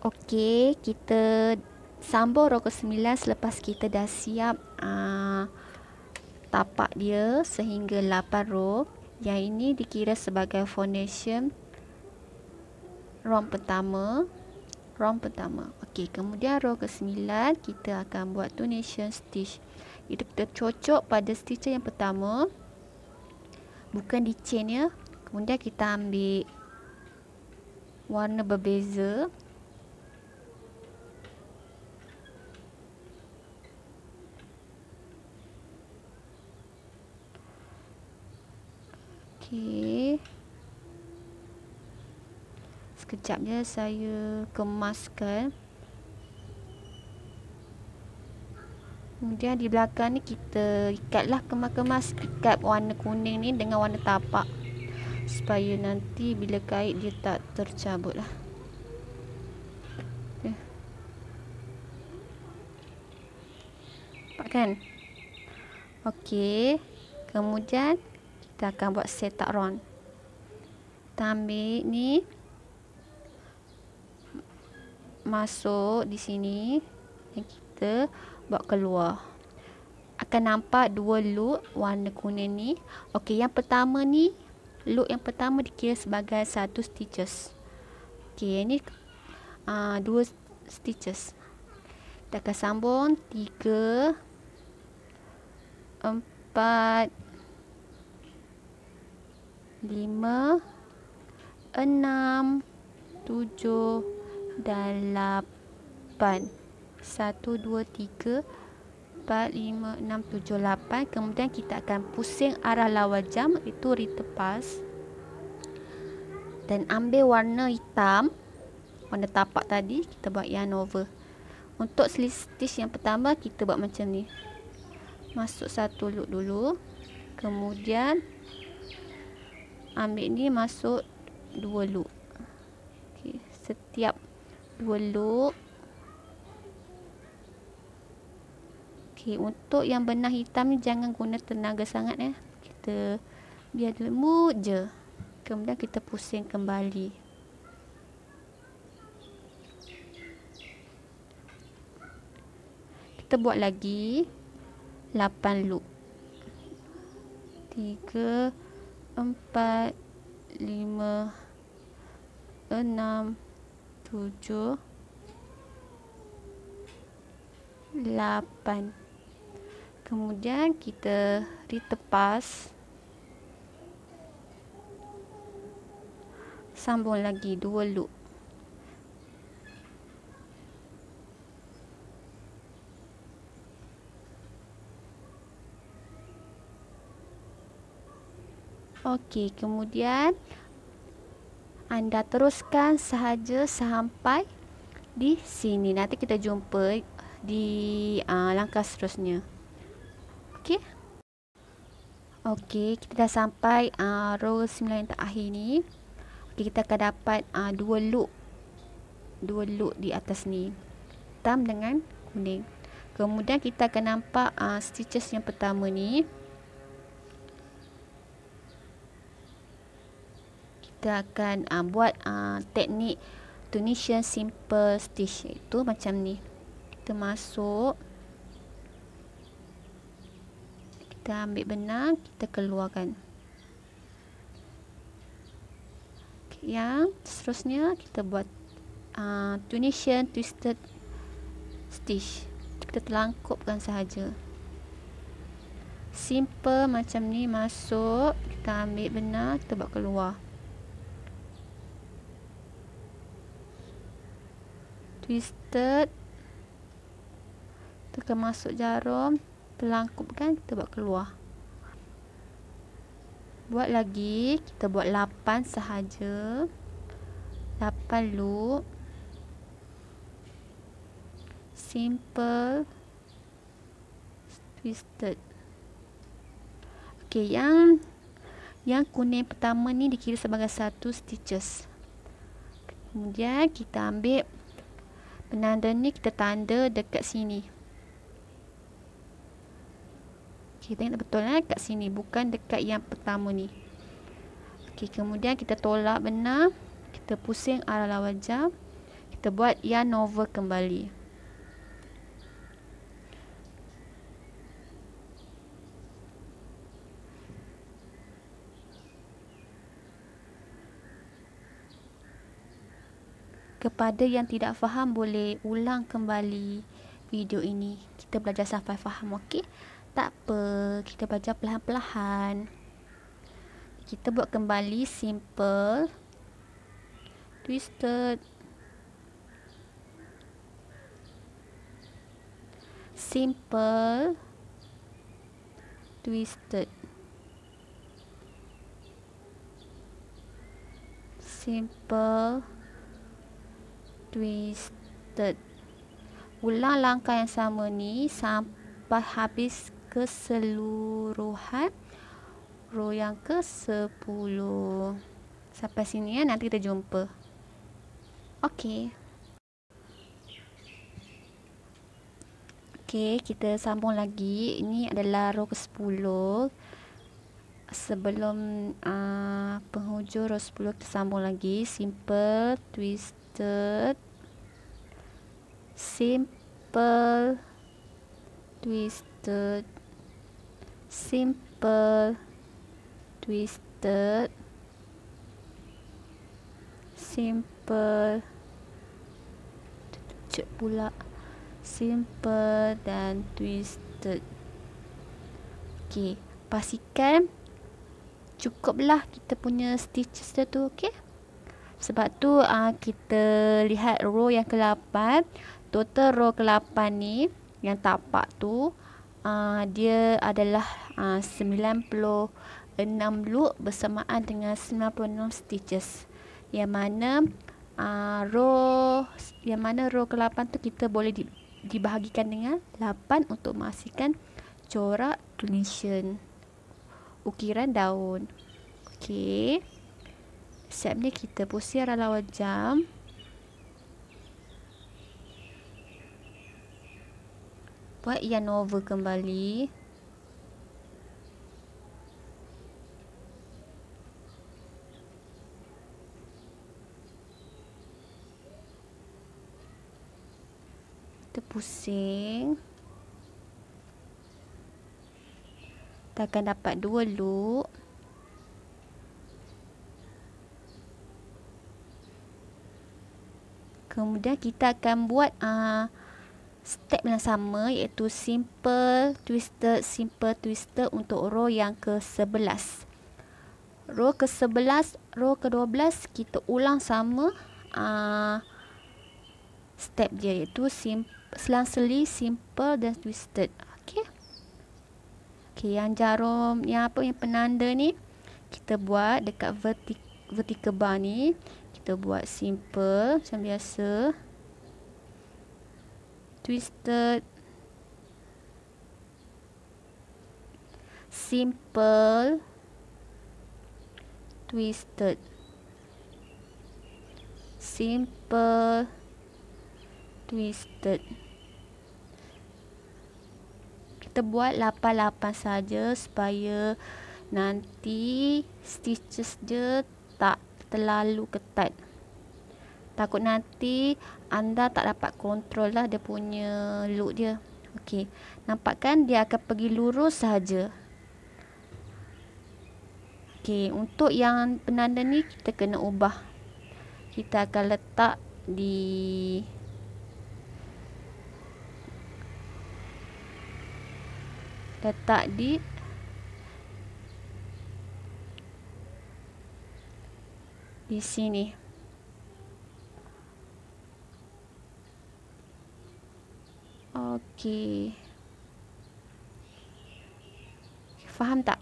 Okey, kita sambung row ke-9 selepas kita dah siap tapak dia sehingga 8 row. Yang ini dikira sebagai foundation row pertama. Okey, kemudian row ke-9 kita akan buat tunation stitch. Itu kita cocok pada stitch yang pertama, bukan di chain ya. Kemudian kita ambil warna berbeza. Okey. Sekejap je saya kemaskan. Kemudian di belakang ni kita ikatlah kemas-kemas, ikat warna kuning ni dengan warna tapak supaya nanti bila kait dia tak tercabut lah. Nampak kan? Okey. Kemudian kita akan buat setup round. Kita ambil ni, masuk di sini dan kita buat keluar. Akan nampak dua loop warna kuning ni. Okey, yang pertama ni, loop yang pertama dikira sebagai satu stitches. Okey, ini dua stitches. Kita akan sambung 3 4 5 6 7 dan 8. 1 2 3 4 5 6 7 8. Kemudian kita akan pusing arah lawan jam, itu ritepas, dan ambil warna hitam, warna tapak tadi, kita buat yarn over. Untuk slip stitch yang pertama kita buat macam ni. Masuk satu loop dulu, kemudian ambil ni, masuk 2 loop. Okey, setiap 2 loop. Okey, untuk yang benang hitam ni jangan guna tenaga sangat ya. Kita biar lembut je. Kemudian kita pusing kembali. Kita buat lagi 8 loop. 3 4 5 6 7 8. Kemudian kita ditepas, sambung lagi 2 loop. Okey, kemudian anda teruskan sahaja sampai di sini. Nanti kita jumpa di langkah seterusnya. Okey. Okey, kita dah sampai row 9 yang terakhir ni. Okey, kita akan dapat 2 loop. 2 loop di atas ni. Hitam dengan kuning. Kemudian kita akan nampak stitches yang pertama ni. Kita akan buat teknik tunation simple stitch, iaitu macam ni. Kita masuk, kita ambil benang, kita keluarkan. Okay, yang seterusnya kita buat tunation twisted stitch. Kita terlangkupkan sahaja. Simple macam ni, masuk, kita ambil benang, kita buat keluar. Twisted, tekan masuk jarum, terlangkupkan, kita buat keluar. Buat lagi, kita buat 8 sahaja. 8 loop. Simple twisted. Okey, yang kuning pertama ni dikira sebagai satu stitches. Kemudian kita ambil penanda ni, kita tanda dekat sini. Kita ingat betul kat sini, bukan dekat yang pertama ni. Okey, kemudian kita tolak benang, kita pusing arah lawan jam, Kita buat yarn over kembali. Kepada yang tidak faham, boleh ulang kembali video ini. Kita belajar sampai faham, okey? Tak apa, kita belajar perlahan-lahan. Kita buat kembali simple, twisted, simple, twisted, simple, twisted. Ulang langkah yang sama ni sampai habis keseluruhan row yang ke-10. Sampai sini ya, nanti kita jumpa. Okey. Okey, kita sambung lagi. Ini adalah row ke-10. Sebelum penghujung row 10, kita sambung lagi. Simple, twisted, simple, twisted, simple, twisted, simple, cek pula, simple dan twisted. Okey, pastikan cukuplah kita punya stitches dia tu, okey? Sebab tu kita lihat row yang ke-8. Total row ke-8 ni yang tapak tu dia adalah 96 loop bersamaan dengan 96 stitches. Yang mana row ke-8 tu kita boleh dibahagikan dengan 8 untuk menghasilkan corak tulisan ukiran daun. Okey. Siap ni kita pusing lawan jam. Buat yarn over kembali. Kita pusing. Kita akan dapat 2 loop. Kemudian kita akan buat step yang sama, iaitu simple twisted untuk row yang ke-11. Row ke-11, row ke-12 kita ulang sama step dia, iaitu selang-seli simple dan twisted. Okey. Okey, yang jarum yang penanda ni kita buat dekat vertical bar ni. Kita buat simple macam biasa, twisted, simple, twisted, simple, twisted. Kita buat 8 saja supaya nanti stitches dia tak terlalu ketat. Takut nanti anda tak dapat kontrol lah dia punya loop dia. Okey, nampak kan dia akan pergi lurus saja. Okey, untuk yang penanda ni kita kena ubah. Kita akan letak di sini. Okey. Faham tak?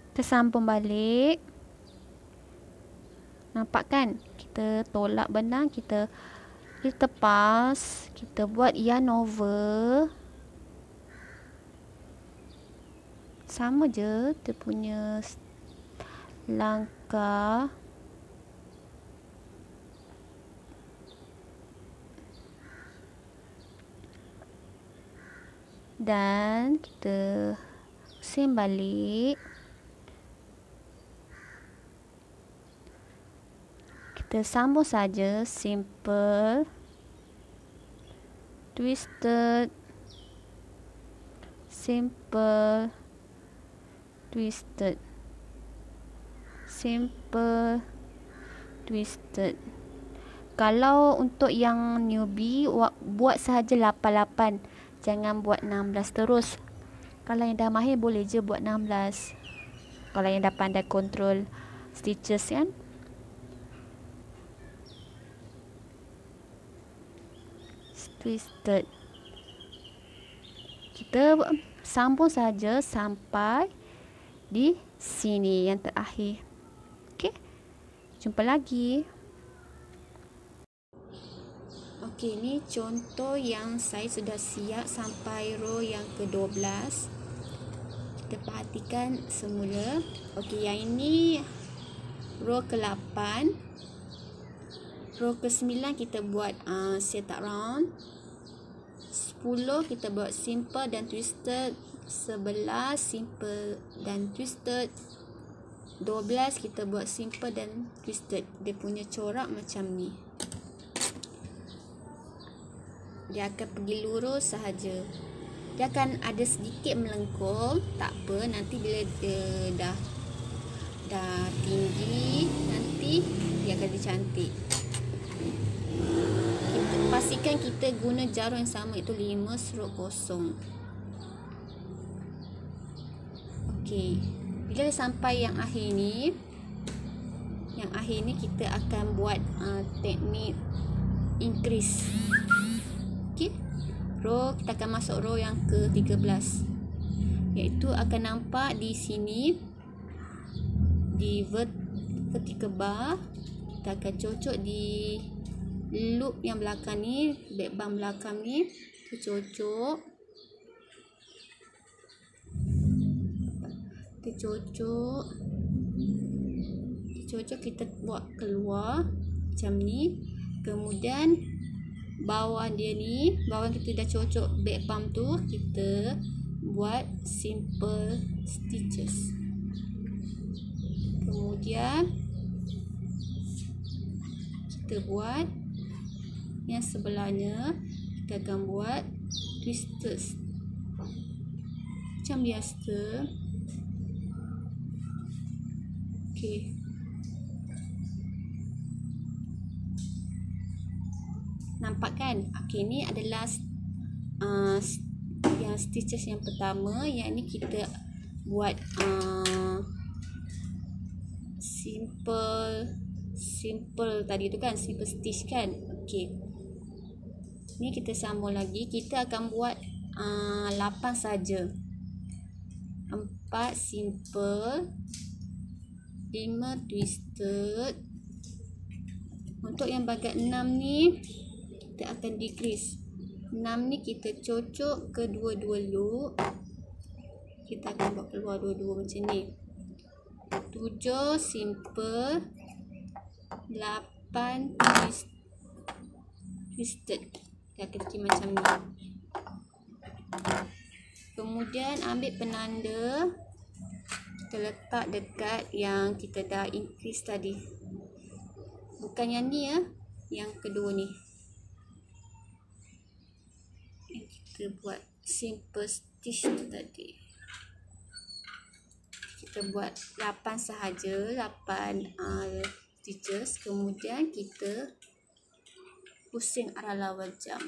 Kita sambung balik. Nampak kan? Kita tolak benang, kita lepas, kita buat yarn over. Sama je dia punya langkah. Dan kita pusing balik. Kita sambung saja simple, twisted, simple, twisted, simple, twisted. Kalau untuk yang newbie, buat sahaja 88, jangan buat 16 terus. Kalau yang dah mahir boleh je buat 16. Kalau yang dah pandai control stitches kan. Twisted. Kita sambung saja sampai di sini yang terakhir. Okey. Jumpa lagi. Okey, ni contoh yang saya sudah siap sampai row yang ke-12. Kita perhatikan semula. Okey, yang ini row ke-8. Row ke-9 kita buat set round. 10 kita buat simple dan twisted. 11 simple dan twisted. 12 kita buat simple dan twisted. Dia punya corak macam ni. Dia akan pergi lurus sahaja. Dia akan ada sedikit melengkung, tak apa. Nanti bila dia dah tinggi, nanti dia akan cantik. Kita pastikan kita guna jarum yang sama, itu 5/0. Okey. Bila dah sampai yang akhir ni, kita akan buat teknik increase. Okey. Row, kita akan masuk row yang ke-13. Iaitu akan nampak di sini di vertical bar, kita akan cocok di loop yang belakang ni, back bump belakang ni, kita cocok. Kita buat keluar macam ni. Kemudian bawah dia ni, bawah kita dah cocok back bump tu, kita buat simple stitches. Kemudian kita buat yang sebelahnya, kita akan buat twisted macam biasa. Okey. Nampak kan? Okey, ni adalah yang stitches yang pertama. Yang ni kita buat simple tadi tu kan, simple stitch kan. Okey. Ni kita sambung lagi. Kita akan buat 8 saja. 4 simple, 5 twisted. Untuk yang bahagian 6 ni kita akan decrease. 6 ni kita cocok ke dua-dua loop. Kita akan buat keluar dua-dua macam ni. 7 simple, 8 twisted. Dia akan jadi macam ni. Kemudian ambil penanda, kita letak dekat yang kita dah increase tadi. Bukan yang ni ya, yang kedua ni. Kita buat simple stitch tu tadi. Kita buat 8 sahaja, 8 stitches. Kemudian kita pusing arah lawan jam.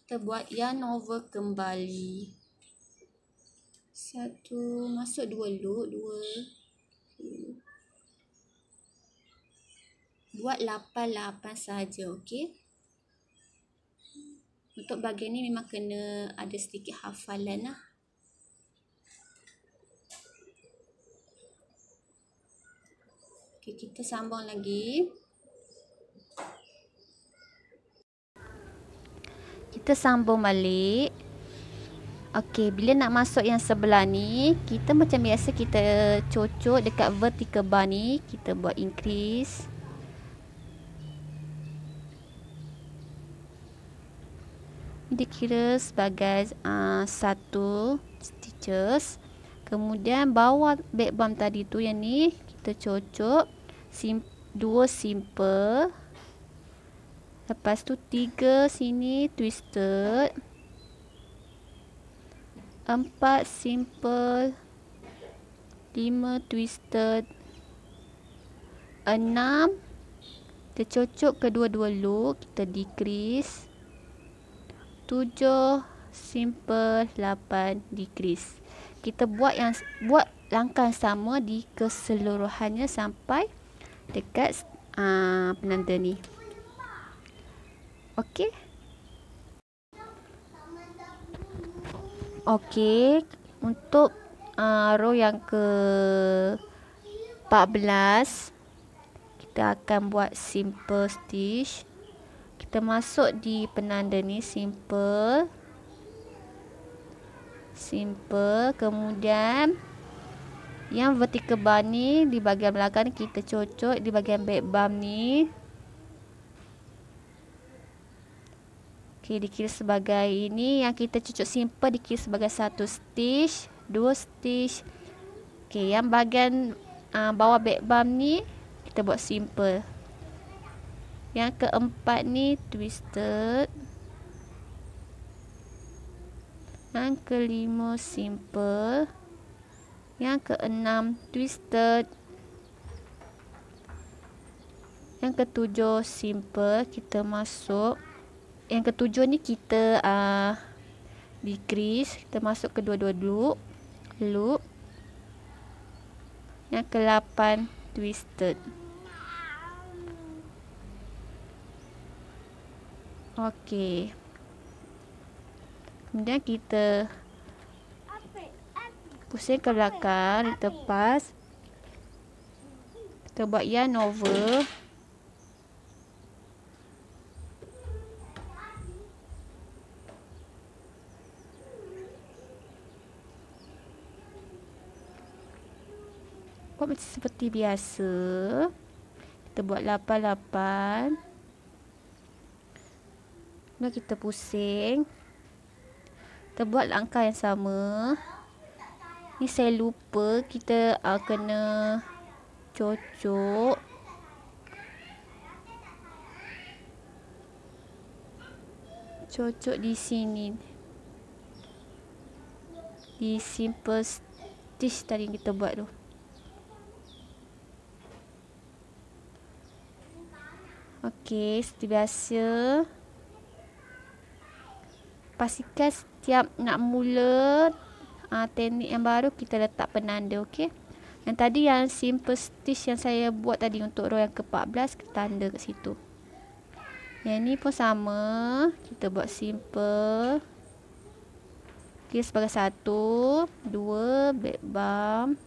Kita buat yarn over kembali. 1, masuk 2 loop, 2. Buat 8 sahaja, okey. Untuk bahagian ni memang kena ada sedikit hafalan lah. Okey, kita sambung lagi. Kita sambung balik. Okey, bila nak masuk yang sebelah ni, kita macam biasa kita cocok dekat vertical bar ni, kita buat increase. Dikira sebagai 1 stitches. Kemudian bawah back bump tadi tu, yang ni kita cocok 2 simple. Lepas tu 3 sini twisted. 4 simple. 5 twisted. 6 kita cocok kedua-dua loop, kita decrease. 7 simple. 8 decrease. Kita buat langkah sama di keseluruhannya sampai dekat penanda ni. Okey. Okey, untuk row yang ke 14 kita akan buat simple stitch. Kita masuk di penanda ni simple, kemudian yang vertical bar ni di bahagian belakang ni kita cocok di bahagian back bump ni. Okey, dikira sebagai ini yang kita cocok simple dikira sebagai 1 stitch, 2 stitch. Okey, yang bahagian bawah back bump ni kita buat simple. Yang keempat ni twisted. Yang kelima simple. Yang keenam twisted. Yang ketujuh simple, kita masuk. Yang ketujuh ni kita decrease, kita masuk kedua-dua loop. Yang ke-8 twisted. Okey. Kemudian kita pusing ke belakang, lepas kita buat yarn over. Buat macam seperti biasa. Kita buat 8. Kemudian kita pusing. Kita buat langkah yang sama. Ni saya lupa, kita kena cocok. Cocok di sini. Di simple stitch tadi yang kita buat tu. Okey, seperti biasa. Pastikan setiap nak mula teknik yang baru kita letak penanda, okey. Yang tadi yang simple stitch yang saya buat tadi untuk row yang ke-14, kita tanda kat situ. Yang ni pun sama, kita buat simple. Kira sebagai 1, 2 back bump.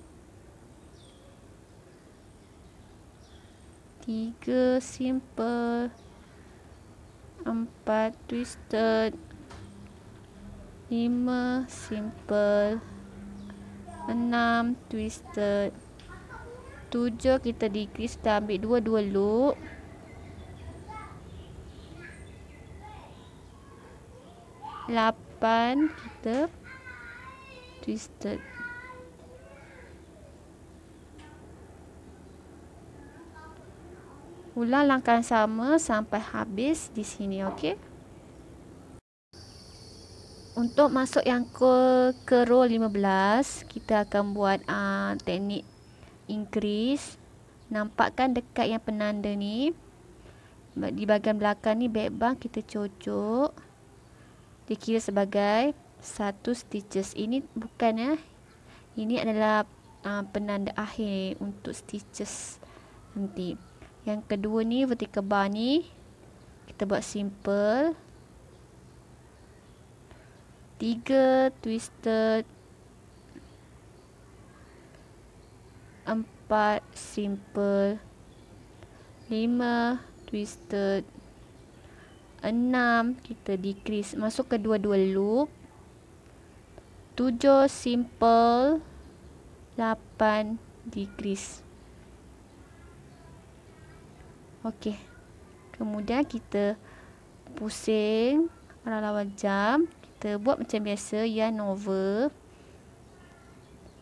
3 simple, 4 twisted, 5 simple, 6 twisted, 7 kita decrease, kita ambil dua-dua loop. 8 kita twisted. Ulang langkah yang sama sampai habis di sini, okey. Untuk masuk yang ke row 15, kita akan buat teknik increase. Nampakkan dekat yang penanda ni. Di bahagian belakang ni back bump kita cocok. Dikira sebagai 1 stitches. Ini bukan ini adalah penanda akhir untuk stitches nanti. Yang kedua ni vertical bar ni kita buat simple. 3 twisted, 4 simple, 5 twisted, 6 kita decrease, masuk kedua-dua loop. 7 simple, 8 decrease. Okey. Kemudian kita pusing arah lawan jam. Kita buat macam biasa, yarn over.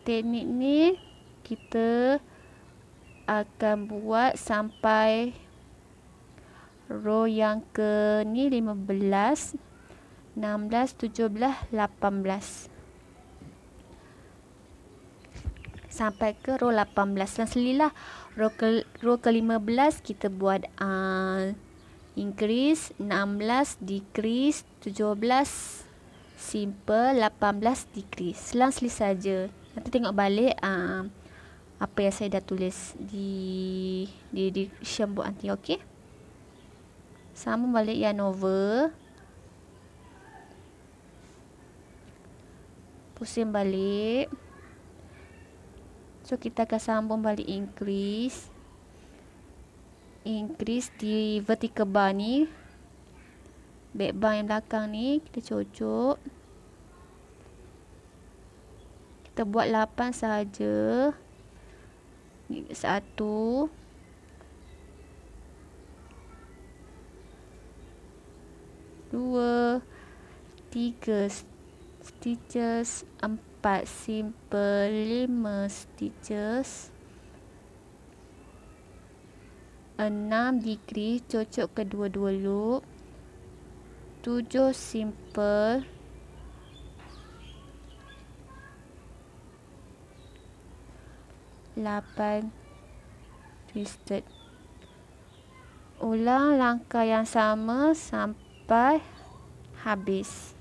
Teknik ni kita akan buat sampai row yang ke ni 15, 16, 17, 18. Sampai ke row 18 dan selilah row ke-15 kita buat increase, 16 decrease, 17 simple, 18 decrease. Selang-seli saja. Nanti tengok balik apa yang saya dah tulis di description box nanti, okey? Sambung balik yarn over. Pusing balik. So kita akan sambung balik increase di vertical bar ni, back bar yang belakang ni kita cocok. Kita buat 8 saja. 1 2 3 stitches, 4 simple, 5 stitches, 6 decrease, cocok kedua-dua loop, 7 simple, 8 twisted. Ulang langkah yang sama sampai habis.